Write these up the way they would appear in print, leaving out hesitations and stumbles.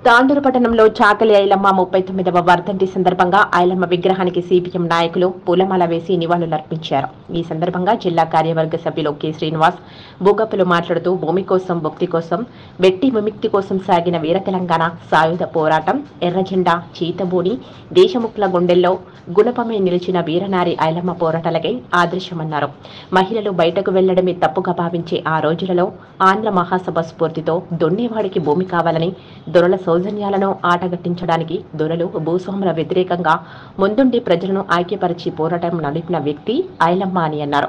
తాండూరు పట్టణంలో చాకలి ఐలమ్మ 39వ వర్ధంతి సందర్భంగా ఐలమ్మ విగ్రహానికి సిపిఎం నాయకులు పూలమాల వేసి నివాళులర్పించారు. ఈ సందర్భంగా జిల్లా కార్యవర్గ సభ్యులు కె శ్రీనివాస్ బూగప్పులు మాట్లాడుతూ భూమి కోసం, భక్తి కోసం, వెట్టి విముక్తి కోసం సాగిన వీర తెలంగాణ సాయుధ పోరాటం, ఎర్రజెండా, చీతబూని, దేశముఖ్ల గుండెల్లో గుణపమై నిలిచిన వీరనారి ఐలమ్మ పోరాటాలకై ఆదర్శమన్నారు. మహిళలు బయటకు వెళ్లడమే తప్పుగా భావించే ఆ రోజులలో ఆంధ్ర మహాసభ స్ఫూర్తితో దున్నేవాడికి భూమి కావాలని, దొరల సౌజన్యాలను ఆటగట్టించడానికి దొరలు భూస్వాముల వ్యతిరేకంగా ముందుండి ప్రజలను ఐక్యపరిచి పోరాటం నడిపిన వ్యక్తి ఐలమ్మ అని అన్నారు.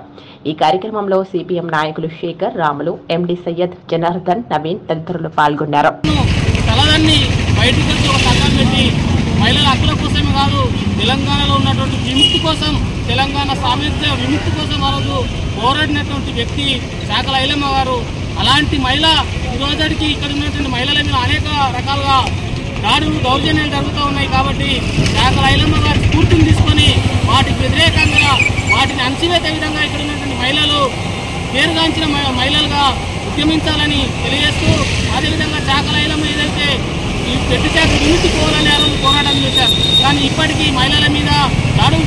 ఈ కార్యక్రమంలో సిపిఎం నాయకులు శేఖర్, రాములు, ఎండి సయ్యద్, జనార్దన్, నవీన్ తదితరులు పాల్గొన్నారు. మహిళల హక్కుల కోసమే కాదు, తెలంగాణలో ఉన్నటువంటి విముక్తి కోసం, తెలంగాణ సామర్థ్య విముక్తి కోసం ఆ రోజు పోరాడినటువంటి వ్యక్తి చాకలి ఐలమ్మ గారు. అలాంటి మహిళ ఈరోజుకి ఇక్కడ ఉన్నటువంటి మహిళల మీద అనేక రకాలుగా దాడులు, దౌర్జన్యాలు జరుగుతూ ఉన్నాయి. కాబట్టి చాకలి ఐలమ్మ గారి స్ఫూర్తిని తీసుకొని వాటికి వ్యతిరేకంగా వాటిని అణచివేసే విధంగా ఇక్కడ ఉన్నటువంటి మహిళలు పేరుగాంచిన మహిళలుగా ఉద్యమించాలని తెలియజేస్తూ, అదేవిధంగా చాకలి ఐలమ్మ ఏదైతే ఈ పెట్టి శాఖ విముక్తి పోవాలని ఆ రోజు పోరాటం చేశారు. కానీ ఇప్పటికీ మహిళల మీద దాడులు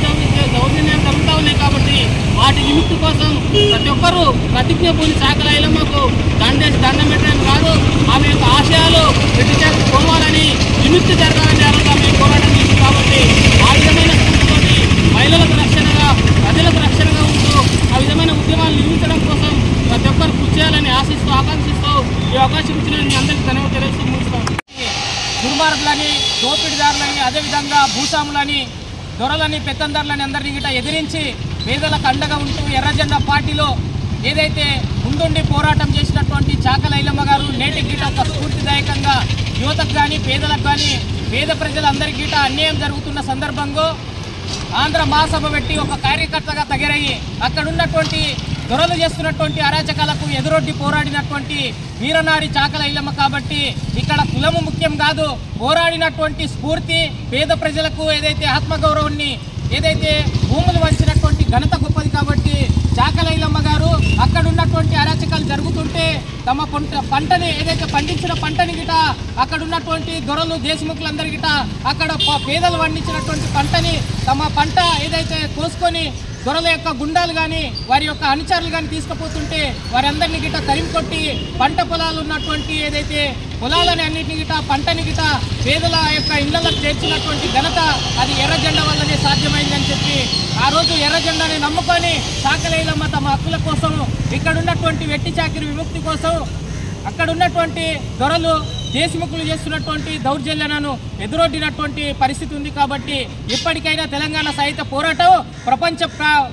దౌర్జన్యాలు జరుగుతూ ఉన్నాయి. కాబట్టి వాటి విముక్తి కోసం ప్రతి ఒక్కరూ ప్రతిజ్ఞ పూని చాకలి ఐలమ్మకు దండం పెట్టడం కాదు, ఆమె యొక్క ఆశయాలు పెట్టి శాఖ పోవాలని, విముక్తి జరగాలని ఆ రోజు ఆమె పోరాటం చేసింది. కాబట్టి ఆ విధమైన స్ఫూర్తితోటి మహిళలకు రక్షణగా, ప్రజలకు రక్షణగా ఉంటూ ఆ విధమైన ఉద్యమాలు నిర్మించడం కోసం ప్రతి ఒక్కరు కృషి చేయాలని ఆశిస్తూ, ఆకాంక్షిస్తూ ఈ అవకాశం ఇచ్చిన మీ అందరికీ ధన్యవాదాలు తెలియజేస్తూ ముగిస్తాను. దుర్మార్గులని, దోపిడీదారులని, అదేవిధంగా భూస్వాములని, దొరలని, పెత్తందారులని అందరినీ గిట్ట ఎదిరించి పేదలకు అండగా ఉంటూ ఎర్రజెండా పార్టీలో ఏదైతే ముందుండి పోరాటం చేసినటువంటి చాకలి ఐలమ్మ గారు నేటికి గిట్ట ఒక స్ఫూర్తిదాయకంగా యువతకు కానీ, పేదలకు కానీ, పేద ప్రజలందరికీ గిట్ట అన్యాయం జరుగుతున్న సందర్భంలో ఆంధ్ర మహాసభ పెట్టి ఒక కార్యకర్తగా తయారయ్యి అక్కడ ఉన్నటువంటి దొరలు చేస్తున్నటువంటి అరాచకాలకు ఎదురొడ్డి పోరాడినటువంటి వీరనారి చాకలి ఐలమ్మ. కాబట్టి ఇక్కడ కులము ముఖ్యం కాదు, పోరాడినటువంటి స్ఫూర్తి పేద ప్రజలకు ఏదైతే ఆత్మగౌరవాన్ని, ఏదైతే భూములు వంచినటువంటి ఘనత గొప్పది. కాబట్టి చాకలి ఐలమ్మ గారు అక్కడ ఉన్నటువంటి అరాచకాలు జరుగుతుంటే తమ పంటని, ఏదైతే పండించిన పంటని గిట అక్కడ ఉన్నటువంటి దొరలు, దేశముఖులందరి గిట అక్కడ పేదలు పండించినటువంటి పంటని, తమ పంట ఏదైతే కోసుకొని దొరల యొక్క గుండాలు కానీ, వారి యొక్క అనుచరులు కానీ తీసుకుపోతుంటే వారందరినీ గిట తరిమి కొట్టి పంట పొలాలు ఉన్నటువంటి ఏదైతే పొలాలని అన్నింటినీ గిట, పంటని గిట పేదల యొక్క ఇళ్లకు చేర్చినటువంటి ఘనత అది ఎర్రజెండా వల్లనే సాధ్యమైందని చెప్పి ఆ రోజు ఎర్రజెండాని నమ్ముకొని చాకలి ఐలమ్మ తమ హక్కుల కోసం, ఇక్కడ ఉన్నటువంటి వెట్టి చాకిరి విముక్తి కోసం, అక్కడ ఉన్నటువంటి దొరలు, దేశముఖులు చేస్తున్నటువంటి దౌర్జన్యాలను ఎదురొడ్డినటువంటి పరిస్థితి ఉంది. కాబట్టి ఇప్పటికైనా తెలంగాణ సాహిత్య పోరాటం ప్రపంచ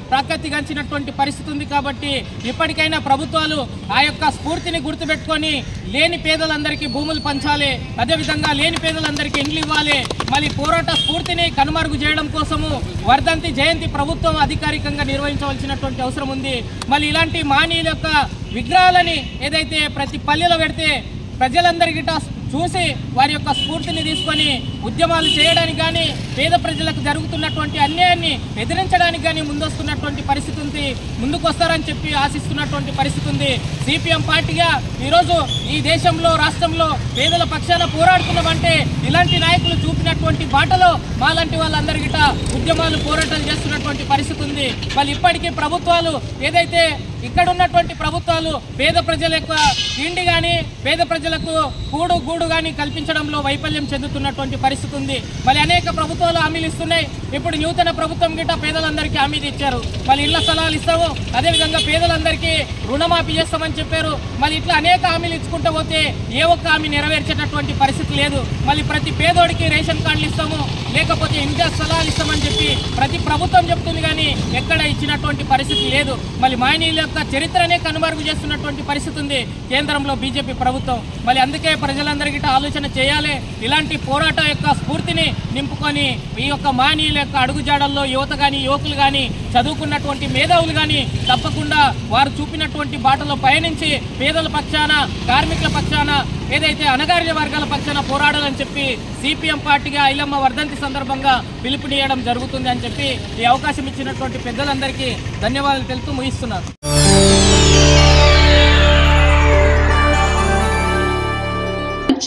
ప్రాఖ్యాతిగాంచినటువంటి పరిస్థితి ఉంది. కాబట్టి ఇప్పటికైనా ప్రభుత్వాలు ఆ యొక్క స్ఫూర్తిని గుర్తుపెట్టుకొని లేని పేదలందరికీ భూములు పంచాలి, అదేవిధంగా లేని పేదలందరికీ ఇండ్లు ఇవ్వాలి. మళ్ళీ పోరాట స్ఫూర్తిని కనుమరుగు చేయడం కోసము వర్ధంతి జయంతి ప్రభుత్వం అధికారికంగా నిర్వహించవలసినటువంటి అవసరం ఉంది. మళ్ళీ ఇలాంటి మానీయుల యొక్క విగ్రహాలని ఏదైతే ప్రతి పల్లెలో పెడితే ప్రజలందరికీ చూసి వారి యొక్క స్ఫూర్తిని తీసుకొని ఉద్యమాలు చేయడానికి కానీ, పేద ప్రజలకు జరుగుతున్నటువంటి అన్యాయాన్ని ఎదిరించడానికి కానీ ముందొస్తున్నటువంటి పరిస్థితి ఉంది, ముందుకు వస్తారని చెప్పి ఆశిస్తున్నటువంటి పరిస్థితి ఉంది. సిపిఎం పార్టీగా ఈరోజు ఈ దేశంలో, రాష్ట్రంలో పేదల పక్షాన పోరాడుతున్నామంటే ఇలాంటి నాయకులు చూపినటువంటి బాటలో మాలాంటి వాళ్ళందరికీ ఉద్యమాలు, పోరాటాలు చేస్తున్నటువంటి పరిస్థితి ఉంది. వాళ్ళు ఇప్పటికీ ప్రభుత్వాలు ఏదైతే ఇక్కడ ఉన్నటువంటి ప్రభుత్వాలు పేద ప్రజల యొక్క తిండి కానీ, పేద ప్రజలకు కూడు గూడు కానీ కల్పించడంలో వైఫల్యం చెందుతున్నటువంటి పరిస్థితి ఉంది. మళ్ళీ అనేక ప్రభుత్వాలు హామీలు ఇస్తున్నాయి. ఇప్పుడు నూతన ప్రభుత్వం గిట్ట పేదలందరికీ హామీలు ఇచ్చారు. మళ్ళీ ఇళ్ల స్థలాలు ఇస్తాము, అదేవిధంగా పేదలందరికీ రుణమాఫీ చేస్తామని చెప్పారు. మళ్ళీ ఇట్లా అనేక హామీలు ఇచ్చుకుంటూ పోతే ఏ ఒక్క హామీ నెరవేర్చేటటువంటి పరిస్థితి లేదు. మళ్ళీ ప్రతి పేదోడికి రేషన్ కార్డులు ఇస్తాము, లేకపోతే ఇంటి స్థలాలు ఇస్తామని చెప్పి ప్రతి ప్రభుత్వం చెప్తుంది, కానీ ఎక్కడ ఇచ్చినటువంటి పరిస్థితి లేదు. మళ్ళీ మాయనీయుల యొక్క చరిత్రనే కనుమరుగు చేస్తున్నటువంటి పరిస్థితి ఉంది కేంద్రంలో బీజేపీ ప్రభుత్వం. మళ్ళీ అందుకే ప్రజలందరికీ ఆలోచన చేయాలి, ఇలాంటి పోరాట యొక్క స్ఫూర్తిని నింపుకొని ఈ యొక్క మానీయుల యొక్క అడుగుజాడల్లో యువత కానీ, యువకులు కానీ, చదువుకున్నటువంటి మేధావులు కానీ తప్పకుండా వారు చూపినటువంటి బాటలో పయనించి పేదల పక్షాన, కార్మికుల పక్షాన, ఏదైతే అణగారిన వర్గాల పక్షాన పోరాడాలని చెప్పి సిపిఎం పార్టీగా ఐలమ్మ వర్ధంతి సందర్భంగా పిలుపునియడం జరుగుతుంది అని చెప్పి ఈ అవకాశం ఇచ్చినటువంటి పెద్దలందరికీ ధన్యవాదాలు తెలుపుతూ ముగిస్తున్నారు.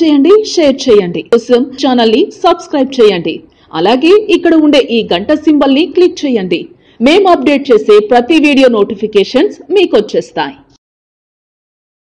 చేయండి, షేర్ చేయండి. కోసం ఛానల్ ని సబ్స్క్రైబ్ చేయండి. అలాగే ఇక్కడ ఉండే ఈ గంట సింబల్ ని క్లిక్ చేయండి. మేము అప్డేట్ చేసే ప్రతి వీడియో నోటిఫికేషన్స్ మీకు వచ్చేస్తాయి.